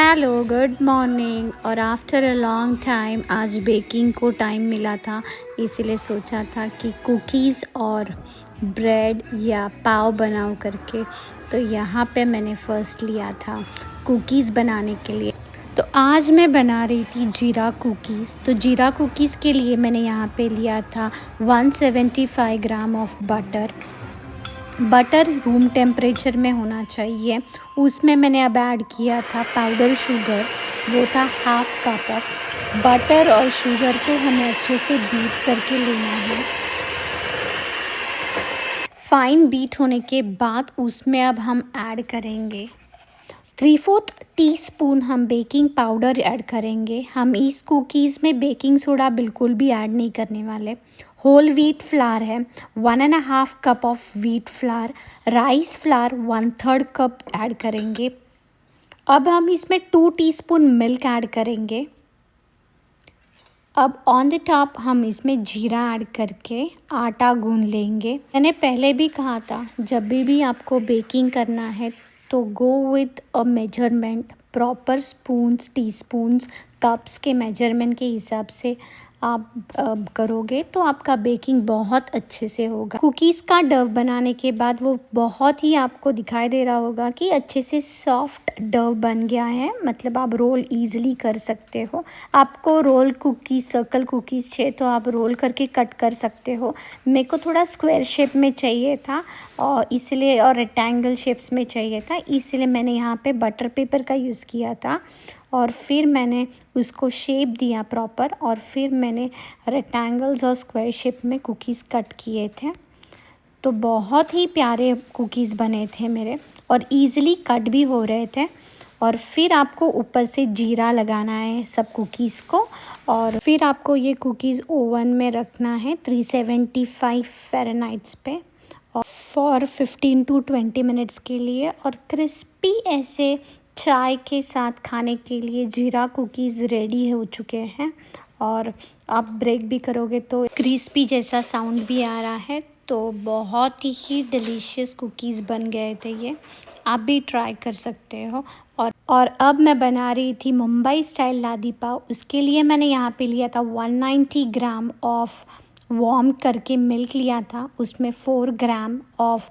Hello good morning. और after a long time आज baking को टाइम मिला था, इसीलिए सोचा था कि कुकीज़ और ब्रेड या पाव बनाऊं करके। तो यहाँ पे मैंने फ़र्स्ट लिया था कुकीज़ बनाने के लिए। तो आज मैं बना रही थी जीरा कुकीज़। तो जीरा कुकीज़ के लिए मैंने यहाँ पे लिया था 175 gram of butter room temperature में होना चाहिए। उसमें मैंने अब ऐड किया था पाउडर शुगर, वो था हाफ कप ऑफ। बटर और शुगर को हमें अच्छे से बीट करके लेना है। फाइन बीट होने के बाद उसमें अब हम ऐड करेंगे 3/4 टीस्पून हम बेकिंग पाउडर ऐड करेंगे। हम इस कुकीज़ में बेकिंग सोडा बिल्कुल भी ऐड नहीं करने वाले। होल व्हीट फ्लावर है 1.5 cup of wheat flour. Rice flour 1/3 cup add करेंगे। अब हम इसमें 2 टीस्पून मिल्क ऐड करेंगे। अब ऑन द टॉप हम इसमें जीरा ऐड करके आटा गूंद लेंगे। मैंने पहले भी कहा था जब भी आपको बेकिंग करना है तो go with a measurement, proper spoons, teaspoons, cups के मेजरमेंट के हिसाब से आप करोगे तो आपका बेकिंग बहुत अच्छे से होगा। कुकीज़ का डव बनाने के बाद वो बहुत ही आपको दिखाई दे रहा होगा कि अच्छे से सॉफ्ट डव बन गया है, मतलब आप रोल ईजिली कर सकते हो। आपको रोल कुकीज़, सर्कल कुकीज़ चाहिए तो आप रोल करके कट कर सकते हो। मेरे को थोड़ा स्क्वायर शेप में चाहिए था और इसलिए, और रेक्टेंगल शेप्स में चाहिए था, इसलिए मैंने यहाँ पे बटर पेपर का यूज़ किया था। और फिर मैंने उसको शेप दिया प्रॉपर, और फिर मैंने रेक्टेंगल्स और स्क्वायर शेप में कुकीज़ कट किए थे। तो बहुत ही प्यारे कुकीज़ बने थे मेरे, और इजीली कट भी हो रहे थे। और फिर आपको ऊपर से जीरा लगाना है सब कुकीज़ को। और फिर आपको ये कुकीज़ ओवन में रखना है 375 फ़ारेनहाइट पे और फॉर 15 to 20 मिनट्स के लिए। और क्रिस्पी ऐसे चाय के साथ खाने के लिए जीरा कुकीज़ रेडी हो चुके हैं। और आप ब्रेक भी करोगे तो क्रिस्पी जैसा साउंड भी आ रहा है। तो बहुत ही डिलीशियस कुकीज़ बन गए थे ये, आप भी ट्राई कर सकते हो। और अब मैं बना रही थी मुंबई स्टाइल लादी पाव। उसके लिए मैंने यहाँ पे लिया था 190 ग्राम ऑफ वार्म करके मिल्क लिया था। उसमें 4 ग्राम ऑफ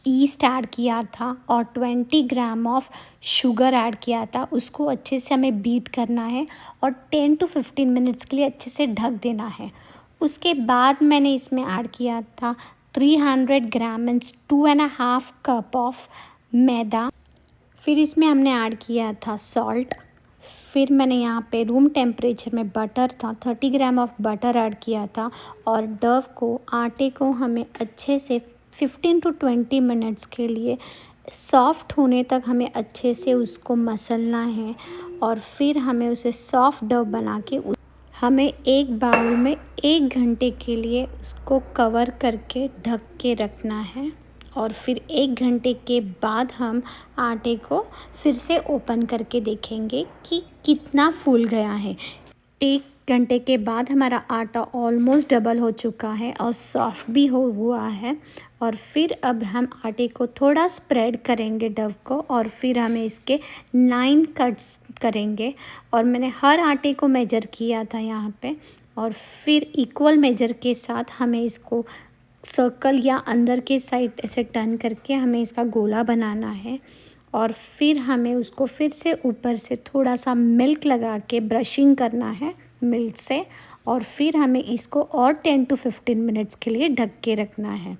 ईस्ट ऐड किया था और 20 ग्राम ऑफ शुगर ऐड किया था। उसको अच्छे से हमें बीट करना है और 10 to 15 मिनट्स के लिए अच्छे से ढक देना है। उसके बाद मैंने इसमें ऐड किया था 300 ग्राम मीन्स 2.5 कप ऑफ मैदा। फिर इसमें हमने ऐड किया था सॉल्ट। फिर मैंने यहाँ पे रूम टेम्परेचर में बटर था 30 ग्राम ऑफ बटर ऐड किया था। और डव को, आटे को हमें अच्छे से 15 to 20 मिनट्स के लिए सॉफ्ट होने तक हमें अच्छे से उसको मसलना है। और फिर हमें उसे सॉफ्ट डव बना के हमें एक बाउल में 1 घंटे के लिए उसको कवर करके ढक के रखना है। और फिर 1 घंटे के बाद हम आटे को फिर से ओपन करके देखेंगे कि कितना फूल गया है। 1 घंटे के बाद हमारा आटा ऑलमोस्ट डबल हो चुका है और सॉफ्ट भी हुआ है। और फिर अब हम आटे को थोड़ा स्प्रेड करेंगे डव को, और फिर हमें इसके 9 कट्स करेंगे। और मैंने हर आटे को मेजर किया था यहाँ पे, और फिर इक्वल मेजर के साथ हमें इसको सर्कल या अंदर के साइड ऐसे टर्न करके हमें इसका गोला बनाना है। और फिर हमें उसको फिर से ऊपर से थोड़ा सा मिल्क लगा के ब्रशिंग करना है मिल्क से। और फिर हमें इसको और 10 to 15 मिनट्स के लिए ढक के रखना है।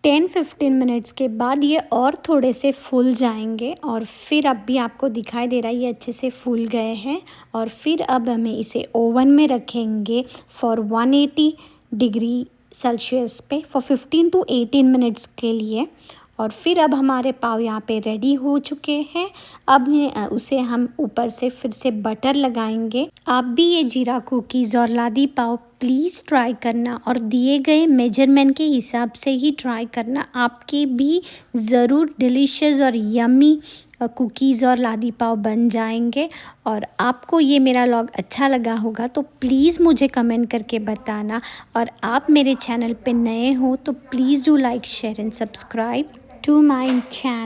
10-15 मिनट्स के बाद ये और थोड़े से फूल जाएंगे, और फिर अब भी आपको दिखाई दे रहा है ये अच्छे से फूल गए हैं। और फिर अब हमें इसे ओवन में रखेंगे फॉर 180 डिग्री सेल्सियस पे फॉर 15 to 18 मिनट्स के लिए। और फिर अब हमारे पाव यहाँ पे रेडी हो चुके हैं। अब उसे हम ऊपर से फिर से बटर लगाएंगे। आप भी ये जीरा कुकीज़ और लादी पाव प्लीज़ ट्राई करना, और दिए गए मेजरमेंट के हिसाब से ही ट्राई करना। आपके भी ज़रूर डिलीशियस और यम्मी कुकीज़ और लादी पाव बन जाएंगे। और आपको ये मेरा व्लॉग अच्छा लगा होगा तो प्लीज़ मुझे कमेंट करके बताना। और आप मेरे चैनल पे नए हो तो please do like, share and subscribe to my channel.